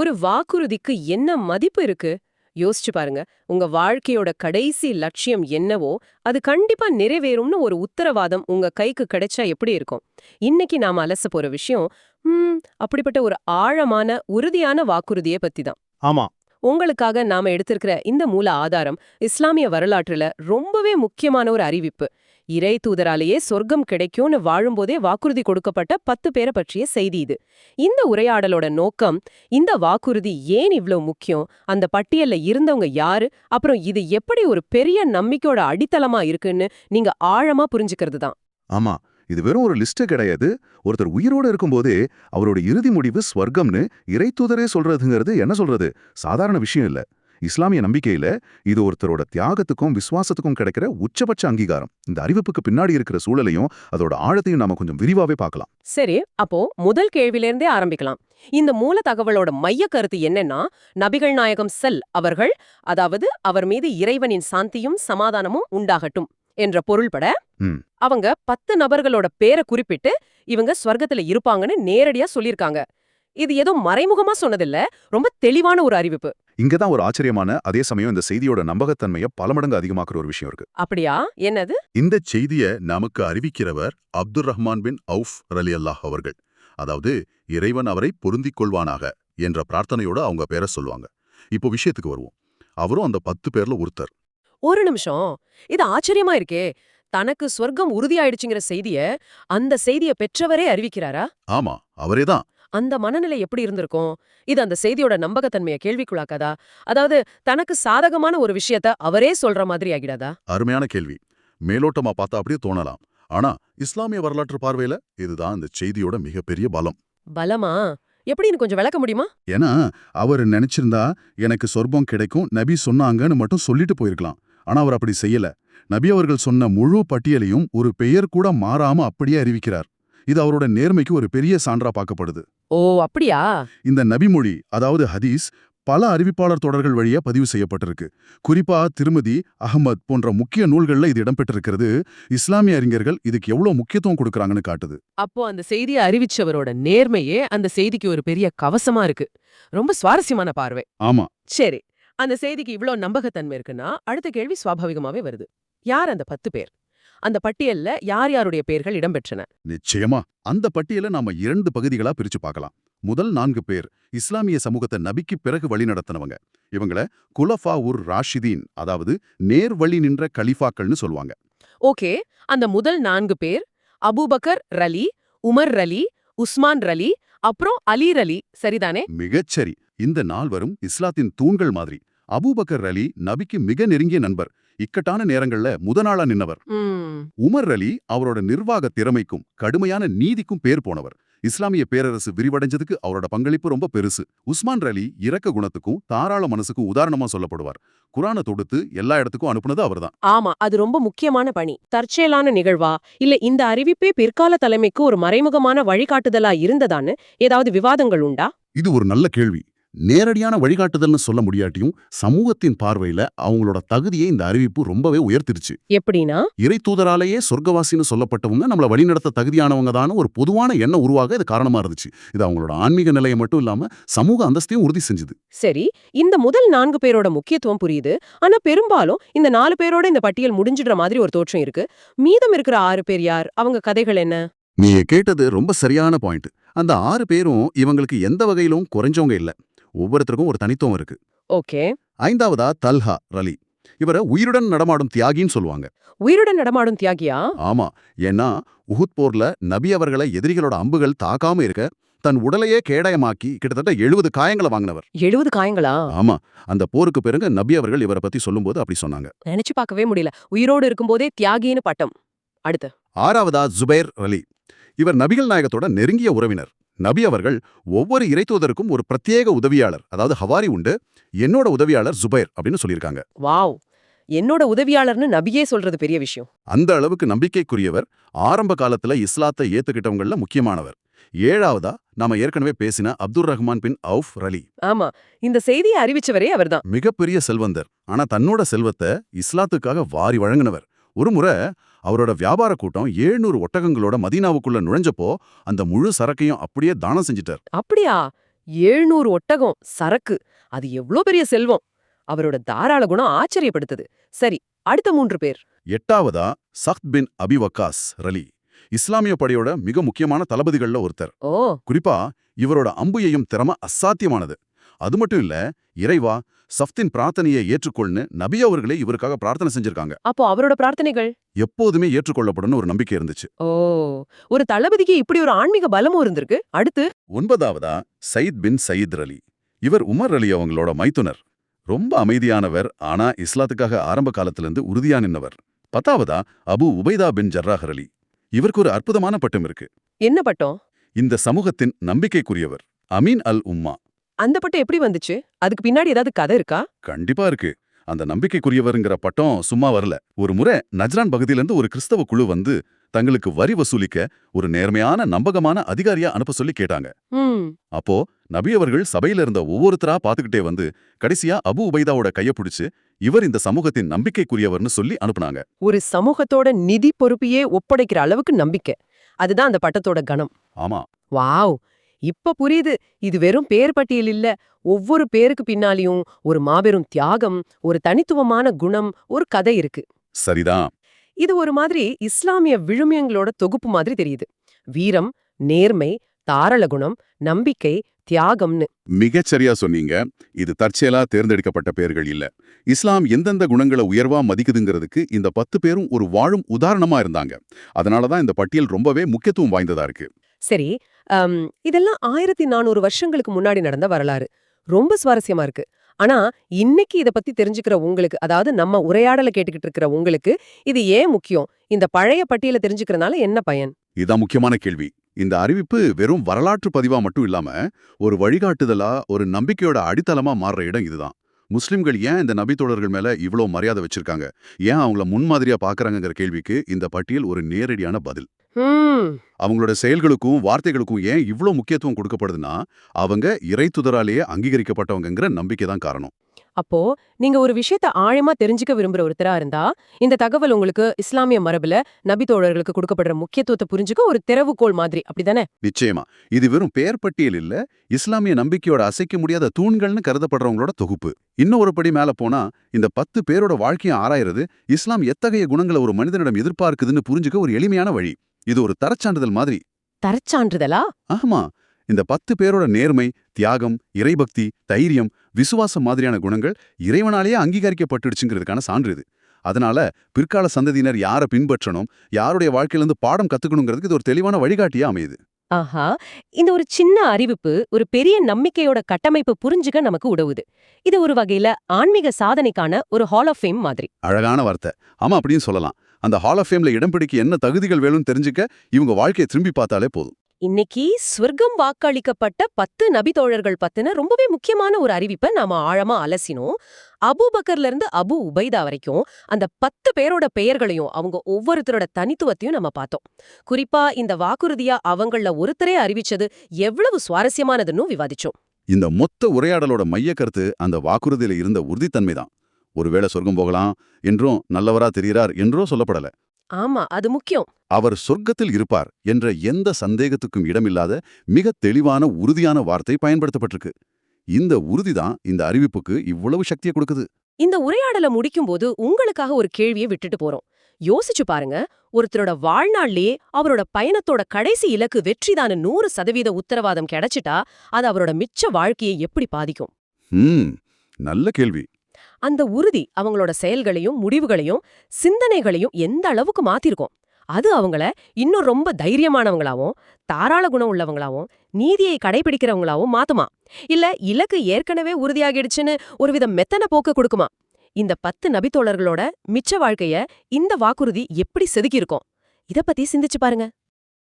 ஒரு வாக்குறுதிக்கு என்ன மதிப்பு இருக்கு? யோசிச்சு பாருங்க. உங்க வாழ்க்கையோட கடைசி லட்சியம் என்னவோ அது கண்டிப்பா நிறைவேறும்னு ஒரு உத்தரவாதம் உங்க கைக்கு கிடைச்சா எப்படி இருக்கும்? இன்னைக்கு நாம அலச போற விஷயம் அப்படிப்பட்ட ஒரு ஆழமான உறுதியான வாக்குறுதியை பத்தி தான். ஆமா. உங்களுக்காக நாம எடுத்திருக்கிற இந்த மூல ஆதாரம் இஸ்லாமிய வரலாற்றுல ரொம்பவே முக்கியமான ஒரு அறிவிப்பு. இறை தூதராலேயே சொர்க்கம் கிடைக்கும்னு வாழும்போதே வாக்குறுதி கொடுக்கப்பட்ட 10 பேரை பற்றிய செய்தி இது. இந்த உரையாடலோட நோக்கம், இந்த வாக்குறுதி ஏன் இவ்ளோ முக்கியம், அந்த பட்டியல்ல இருந்தவங்க யாரு, அப்புறம் இது எப்படி ஒரு பெரிய நம்பிக்கையோட அடித்தளமா இருக்குன்னு நீங்க ஆழமா புரிஞ்சுக்கிறது தான். ஆமா. இது வெறும் ஒரு லிஸ்ட் கிடையாது. ஒருத்தர் உயிரோட இருக்கும்போதே அவரோட இறுதி முடிவு ஸ்வர்க்கம்னு இறைத்தூதரே சொல்றதுங்கிறது என்ன சொல்றது? சாதாரண விஷயம் இல்ல. இஸ்லாமிய நம்பிக்கையில இது ஒருத்தரோட தியாகத்துக்கும் விசுவாசத்துக்கும் கிடைக்கிற உச்சபட்ச அங்கீகாரம். இந்த அறிவிப்புக்கு பின்னாடி இருக்கிற சூழலையும் அதோட ஆழத்தையும் நாம கொஞ்சம் விரிவாவே பார்க்கலாம். சரி, அப்போ முதல் கேள்வியிலிருந்தே ஆரம்பிக்கலாம். இந்த மூல தகவலோட மைய கருத்து என்னன்னா, நபிகள் நாயகம் அவர்கள், அதாவது அவர் மீது இறைவனின் சாந்தியும் சமாதானமும் உண்டாகட்டும் என்ற பொருள்பட ம். அவங்க 10 நபர்களோட பேரை குறிப்பிட்டு இவங்க ஸ்வர்க்கத்துல இருப்பாங்கன்னு நேரடியா சொல்லிருக்காங்க. இது ஏதோ மறைமுகமா சொன்னதில்ல, ரொம்ப தெளிவான ஒரு அறிவிப்பு. இங்கதான் ஒரு ஆச்சரியமான, அதே சமயம் இந்த செய்தியோட நம்பகத்தன்மையை பல மடங்கு அதிகமாக்குற ஒரு விஷயம் இருக்கு. அப்படியா? என்னது? இந்த செய்திய நமக்கு அறிவிக்கிறவர் அப்துர் ரஹ்மான் பின் அவுஃப் ரலியல்லாஹ் அவர்கள். அதாவது இறைவன் அவரை பொருந்திக் கொள்வானாக என்ற பிரார்த்தனையோட அவங்க பேரை சொல்லுவாங்க. இப்போ விஷயத்துக்கு வருவோம். அவரும் அந்த 10 பேர்ல ஒருத்தர். ஒரு நிமிஷம். இது ஆச்சரியமா இருக்கே. தனக்கு சொர்க்கம் உறுதியாயிடுச்சுங்கிற அந்த செய்திய பெற்றவரே அறிவிக்கிறாரா? ஆமா, அவரேதான். அந்த மனநிலை எப்படி இருந்திருக்கும்? இது அந்த செய்தியோட நம்பகத்தன்மைய கேள்விக்குள்ளாக்காதா? அதாவது தனக்கு சாதகமான ஒரு விஷயத்த அவரே சொல்ற மாதிரி ஆகிடாதா? அருமையான கேள்வி. மேலோட்டமா பார்த்தா அப்படியே தோணலாம். ஆனா இஸ்லாமிய வரலாற்று பார்வையில இதுதான் இந்த செய்தியோட மிகப்பெரிய பலம். பலமா? எப்படின்னு கொஞ்சம் விளக்க முடியுமா? ஏன்னா அவர் நினைச்சிருந்தா எனக்கு சொர்க்கம் கிடைக்கும் நபி சொன்னாங்கன்னு மட்டும் சொல்லிட்டு போயிருக்கலாம். ஆனா அவர் அப்படி செய்யல. நபி அவர்கள் சொன்ன முழு பட்டியலையும் ஒரு பெயர் கூட மாறாம அப்படியே அறிவிக்கிறார். இது அவரோட நேர்மைக்கு ஒரு பெரிய சான்றா பார்க்கப்படுது. ஓ, அப்படியா? இந்த நபிமொழி, அதாவது ஹதீஸ், பல அறிவிப்பாளர் தொடர்கள் வழியா பதிவு செய்யப்பட்டிருக்கு. குறிப்பா திருமதி, அஹ்மத் போன்ற முக்கிய நூல்கள்ல இது இடம்பெற்றிருக்கிறது. இஸ்லாமிய அறிஞர்கள் இதுக்கு எவ்வளவு முக்கியத்துவம் கொடுக்கறாங்கன்னு காட்டுது. அப்போ அந்த செய்தியை அறிவிச்சவரோட நேர்மையே அந்த செய்திக்கு ஒரு பெரிய கவசமா இருக்கு. ரொம்ப சுவாரஸ்யமான பார்வை. ஆமா. சரி, அந்த செய்திக்கு இவ்ளோ நம்பகத்தன்மை இருக்குன்னா அடுத்த கேள்வி சுவாபாவிகமாவே வருது. யார் அந்த 10 பேர்? அந்த பட்டியல்ல யார் யாருடைய பெயர்கள் இடம்பெற்றன? நிச்சயமா. அந்த பட்டியலை நாம 2 பகுதிகளா பிரிச்சு பார்க்கலாம். முதல் 4 பேர் இஸ்லாமிய சமூகத்தை நபிக்கு பிறகு வழிநடத்தினவங்க. இவங்கள குலஃபா உர் ராஷிதீன், அதாவது நேர் வழி நின்ற கலிஃபாக்கள்னு சொல்லுவாங்க. ஓகே, அந்த முதல் 4 பேர் அபூபக்கர் ரலி, உமர் ரலி, உஸ்மான் ரலி, அப்புறம் அலி ரலி, சரிதானே? மிகச்சரி. இந்த நால்வரும் இஸ்லாத்தின் தூண்கள் மாதிரி. அபூபக்கர் அலி நபிக்கு மிக நெருங்கிய நண்பர். இக்கட்டான நேரங்கள்ல முதனாளா நின்னவர். உமர் அலி அவரோட நிர்வாக திறமைக்கும் கடுமையான நீதிக்கும் பேர் போனவர். இஸ்லாமிய பேரரசு விரிவடைஞ்சதுக்கு அவரோட பங்களிப்பு ரொம்ப பெருசு. உஸ்மான் அலி இரக்க குணத்துக்கும் தாராள மனசுக்கும் உதாரணமா சொல்லப்படுவார். குரானை தொடுத்து எல்லா இடத்துக்கும் அனுப்புனது அவர்தான். ஆமா, அது ரொம்ப முக்கியமான பணி. தற்செயலான நிகழ்வா, இல்ல இந்த அறிவிப்பே பிற்கால தலைமைக்கு ஒரு மறைமுகமான வழிகாட்டுதலா இருந்ததான்னு ஏதாவது விவாதங்கள் உண்டா? இது ஒரு நல்ல கேள்வி. நேரடியான வழிகாட்டுதல்னு சொல்ல முடியாட்டியும் சமூகத்தின் பார்வையில அவங்களோட தகுதியை இந்த அறிவிப்பு ரொம்பவே உயர்த்திருச்சு. எப்படின்னா? இறை தூதராலேயே சொர்க்கவாசின்னு சொல்லப்பட்டவங்க நம்மள வழிநடத்த தகுதியானவங்க தான் ஒரு பொதுவான எண்ணம் உருவாக இது காரணமா இருந்துச்சு. இது அவங்களோட ஆன்மீக நிலையை மட்டும் இல்லாம சமூக அந்தஸ்தையும் உறுதி செஞ்சது. சரி, இந்த முதல் 4 பேரோட முக்கியத்துவம் புரியுது. ஆனா பெரும்பாலும் இந்த 4 பேரோட இந்த பட்டியல் முடிஞ்சிடுற மாதிரி ஒரு தோற்றம் இருக்கு. மீதம் இருக்கிற 6 பேர் யார்? அவங்க கதைகள் என்ன? நீங்க கேட்டது ரொம்ப சரியான பாயிண்ட். அந்த 6 பேரும் இவங்களுக்கு எந்த வகையிலும் குறைஞ்சவங்க இல்ல. ஒவ்வொருத்தருக்கும் ஒரு தனித்துவம் இருக்கு. ஓகே. 5வதா தல்ஹா ரலி. இவரை உயிருடன் நடமாடும் தியாகின்னு சொல்லுவாங்க. உயிருடன் நடமாடும் தியாகியா? ஆமா. ஏன்னா உஹுத் போர்ல நபி அவர்களை எதிரிகளோட அம்புகள் தாக்காம இருக்க தன் உடலையே கேடயமாக்கி கிட்டத்தட்ட 70 காயங்களை வாங்கினவர். 70 காயங்களா? ஆமா. அந்த போருக்கு பிறகு நபி அவர்கள் இவரை பத்தி சொல்லும்போது அப்படி சொன்னாங்க. நினைச்சு பார்க்கவே முடியல. உயிரோடு இருக்கும்போதே தியாகின்னு பட்டம். அடுத்து 6வதா ஜுபைர் ரலி. இவர் நபிகள் நாயகத்தோட நெருங்கிய உறவினர். நபி அவர்கள் ஒவ்வொரு இறைத்தூதருக்கும் ஒரு பிரத்யேக உதவியாளர், அதாவது ஹவாரி உண்டு. என்னோட உதவியாளர் ஜுபைர் அப்படின்னு சொல்லியிருக்காங்க. வாவ், என்னோட உதவியாளர்னு நபியே சொல்றது பெரிய விஷயம். அந்த அளவுக்கு நம்பிக்கைக்குரியவர். ஆரம்ப காலத்துல இஸ்லாத்தை ஏத்துக்கிட்டவங்கள முக்கியமானவர். 7வதா நாம ஏற்கனவே பேசின அப்துர் ரஹ்மான் பின் அவுஃப் ரலி. ஆமா, இந்த செய்தியை அறிவிச்சவரே அவர்தான். மிகப்பெரிய செல்வந்தர். ஆனா தன்னோட செல்வத்தை இஸ்லாத்துக்காக வாரி வழங்கினவர். ஒரு முறை அவரோட வியாபார கூட்டம் 700 ஒட்டகங்களோட மதீனாவுக்குள்ள நுழைஞ்சப்போ அந்த முழு சரக்கையும் அப்படியே தானம் செஞ்சிட்டார். அப்படியா? 700 ஒட்டகம் சரக்கு, அது எவ்ளோ பெரிய செல்வம். அவரோட தாராள குணம் ஆச்சரியப்படுத்துது. சரி, அடுத்த 3 பேர். எட்டாவதா சஹ்த் பின் அபி வக்காஸ் ரலி, இஸ்லாமிய படையோட மிக முக்கியமான தளபதிகள்ல ஒருத்தர். ஓ, குறிப்பா இவரோட அம்பு எய்யும் திறமை அசாத்தியமானது. அது மட்டும் இல்ல, இறைவா சஃப்தின் பிரார்த்தனையை ஏற்றுக்கொள்னு நபி அவர்களே இவருக்காக பிரார்த்தனை செஞ்சிருக்காங்க. அப்போ அவரோட பிரார்த்தனைகள் எப்போதுமே ஏற்றுக்கொள்ளப்படும்னு ஒரு நம்பிக்கை இருந்துச்சு. ஓ, ஒரு தளபதிக்கு இப்படி ஒரு ஆன்மீக பலமும் இருந்திருக்கு. அடுத்து 9வதா சயீத் பின் சயீத் ரலி, இவர் உமர் அலி அவங்களோட மைத்துனர். ரொம்ப அமைதியானவர், ஆனா இஸ்லாத்துக்காக ஆரம்ப காலத்திலிருந்து உறுதியா நின்னவர். 10வதா அபு உபைதா பின் ஜர்ராஹ் ரலி, இவருக்கு ஒரு அற்புதமான பட்டம் இருக்கு. என்ன பட்டம்? இந்த சமூகத்தின் நம்பிக்கைக்குரியவர், அமீன் அல் உம்மா. அந்த பட்டம் எப்படி வந்துச்சு? அதுக்கு பின்னாடி ஏதாவது கதை இருக்கா? கண்டிப்பா இருக்கு. அந்த நம்பிக்கைக்குரியவருங்கிற பட்டம் சும்மா வரல. ஒரு முறை நஜ்ரான் பகுதியிலிருந்து ஒரு கிறிஸ்தவ குழு வந்து தங்களுக்கு வரி வசூலிக்க ஒரு நேர்மையான நம்பகமான அதிகாரியா அனுப்ப சொல்லி கேட்டாங்க. அப்போ நபி அவர்கள் சபையில இருந்த ஒவ்வொருத்தரா பாத்துக்கிட்டே வந்து கடைசியா அபு உபைதாவோட கைய பிடிச்சு இவர் இந்த சமூகத்தின் நம்பிக்கைக்குரியவர்னு சொல்லி அனுப்புனாங்க. ஒரு சமூகத்தோட நிதி பொறுப்பையே ஒப்படைக்கிற அளவுக்கு நம்பிக்கை. அதுதான் அந்த பட்டத்தோட கணம். ஆமா, வாவ், இப்ப புரியுது. இது வெறும் பேர் பட்டியல் இல்ல. ஒவ்வொரு பேருக்கு பின்னாலியும் ஒரு மாபெரும் தியாகம், ஒரு தனித்துவமான குணம், ஒரு கதை இருக்கு. சரிதான். இது ஒரு மாதிரி இஸ்லாமிய விழுமியங்களோட தொகுப்பு மாதிரி தெரியுது. வீரம், நேர்மை, தாராள குணம், நம்பிக்கை, தியாகம்னு. மிகச்சரியா சொன்னீங்க. இது தற்செயலா தேர்ந்தெடுக்கப்பட்ட பேர்கள் இல்ல. இஸ்லாம் எந்தெந்த குணங்களை உயர்வா மதிக்குதுங்கிறதுக்கு இந்த 10 பேரும் ஒரு வாழும் உதாரணமா இருந்தாங்க. அதனாலதான் இந்த பட்டியல் ரொம்பவே முக்கியத்துவம் வாய்ந்ததா இருக்கு. சரி, இதெல்லாம் 1400 வருஷங்களுக்கு முன்னாடி நடந்த வரலாறு. ரொம்ப சுவாரஸ்யமா இருக்கு. ஆனா இன்னைக்கு இத பத்தி தெரிஞ்சுக்கிற உங்களுக்கு, அதாவது நம்ம உரையாடலை கேட்டுக்கிட்டு இருக்கிற உங்களுக்கு, இது ஏன் முக்கியம்? இந்த பழைய பட்டியலை தெரிஞ்சுக்கிறனால என்ன பயன்? இதான் முக்கியமான கேள்வி. இந்த அறிவிப்பு வெறும் வரலாற்று பதிவா மட்டும் இல்லாம ஒரு வழிகாட்டுதலா, ஒரு நம்பிக்கையோட அடித்தளமா மாறுற இடம் இதுதான். முஸ்லிம்கள் ஏன் இந்த நபித்தோழர்கள் மேல இவ்ளோ மரியாதை வச்சிருக்காங்க, ஏன் அவங்கள முன்மாதிரியா பாக்குறாங்கங்கிற கேள்விக்கு இந்த பட்டியல் ஒரு நேரடியான பதில். அவங்களோட செயல்களுக்கும் வார்த்தைகளுக்கும் ஏன் இவ்ளோ முக்கியத்துவம் கொடுக்கப்படுதுன்னா, அவங்க இறைத்துதராலேயே அங்கீகரிக்கப்பட்டவங்கங்கிற நம்பிக்கை தான் காரணம். அப்போ நீங்க ஒரு விஷயத்த ஆழமா தெரிஞ்சுக்க விரும்புற ஒருத்தரா இருந்தா, இந்த தகவல் உங்களுக்கு இஸ்லாமிய மரபுல நபி தோழர்களுக்கு கொடுக்கப்படுற முக்கியத்துவத்தை புரிஞ்சுக்க ஒரு திறவுகோல் மாதிரி, அப்படிதானே? நிச்சயமா. இது வெறும் பெயர் பட்டியல் இல்ல, இஸ்லாமிய நம்பிக்கையோட அசைக்க முடியாத தூண்கள்னு கருதப்படுறவங்களோட தொகுப்பு. இன்னும் ஒரு படி மேல போனா, இந்த 10 பேரோட வாழ்க்கையை ஆராயறது இஸ்லாம் எத்தகைய குணங்களை ஒரு மனிதனிடம் எதிர்பார்க்குதுன்னு புரிஞ்சுக்க ஒரு எளிமையான வழி. இது ஒரு தரச்சான்றிதழ் மாதிரி. தரச்சான்றிதழா? ஆமா. இந்த 10 பேரோட நேர்மை, தியாகம், இறைபக்தி, தைரியம், விசுவாசம் மாதிரியான குணங்கள் இறைவனாலேயே அங்கீகரிக்கப்பட்டுடுச்சுங்கிறதுக்கான சான்று இது. அதனால பிற்கால சந்ததியினர் யாரை பின்பற்றணும், யாருடைய வாழ்க்கையிலிருந்து பாடம் கத்துக்கணுங்கிறதுக்கு இது ஒரு தெளிவான வழிகாட்டியா அமையுது. ஆஹா, இந்த ஒரு சின்ன அறிவிப்பு ஒரு பெரிய நம்பிக்கையோட கட்டமைப்பு புரிஞ்சுக்க நமக்கு உதவுது. இது ஒரு வகையில ஆன்மீக சாதனைக்கான ஒரு ஹால் ஆஃப் ஃபேம் மாதிரி. அழகான வார்த்தை. ஆமா, அப்படின்னு சொல்லலாம். அந்த ஹால் ஆஃப் ஃபேம்ல இடம் பிடிக்க என்ன தகுதிகள் வேணும்னு தெரிஞ்சுக்க இவங்க வாழ்க்கையை திரும்பி பார்த்தாலே போதும். இன்னைக்கு ஸ்வர்க்கம் வாக்களிக்கப்பட்ட 10 நபி தோழர்கள் பத்தின ரொம்பவே முக்கியமான ஒரு அறிவிப்பை நாம ஆழமா அலசினோம். அபூபக்கர்ல இருந்து அபு உபைதா வரைக்கும் அந்த 10 பேரோட பெயர்களையும் அவங்க ஒவ்வொருத்தரோட தனித்துவத்தையும் நம்ம பார்த்தோம். குறிப்பா இந்த வாக்குறுதியா அவங்கள ஒருத்தரே அறிவிச்சது எவ்வளவு சுவாரஸ்யமானதுன்னு விவாதிச்சோம். இந்த மொத்த உரையாடலோட மைய கருத்து அந்த வாக்குறுதியில இருந்த உறுதித்தன்மை தான். ஒருவேளை சொர்க்கம் போகலாம் என்றும், நல்லவரா தெரிகிறார் என்றோ சொல்லப்படல. ஆமா, அது முக்கியம். அவர் சொர்க்கத்தில் இருப்பார் என்ற எந்த சந்தேகத்துக்கும் இடமில்லாத மிக தெளிவான உறுதியான வார்த்தை பயன்படுத்தப்பட்டிருக்கு. இந்த உறுதிதான் இந்த அறிவிப்புக்கு இவ்வளவு சக்தியை கொடுக்குது. இந்த உரையாடலை முடிக்கும்போது உங்களுக்காக ஒரு கேள்வியை விட்டுட்டு போறோம். யோசிச்சு பாருங்க, ஒருத்தரோட வாழ்நாள்லயே அவரோட பயணத்தோட கடைசி இலக்கு வெற்றிதான 100% உத்தரவாதம் கிடைச்சிட்டா அது அவரோட மிச்ச வாழ்க்கையை எப்படி பாதிக்கும்? நல்ல கேள்வி. அந்த உறுதி அவங்களோட செயல்களையும் முடிவுகளையும் சிந்தனைகளையும் எந்த அளவுக்கு மாத்திருக்கும்? அது அவங்கள இன்னும் ரொம்ப தைரியமானவங்களாவும், தாராள குணம் உள்ளவங்களாவும், நீதியை கடைபிடிக்கிறவங்களாவும் மாத்துமா? இல்ல இலக்கு ஏற்கனவே உறுதியாகிடுச்சுன்னு ஒருவித மெத்தன போக்க கொடுக்குமா? இந்த 10 நபித்தோழர்களோட மிச்ச வாழ்க்கைய இந்த வாக்குறுதி எப்படி செதுக்கியிருக்கும்? இத பத்தி சிந்திச்சு பாருங்க.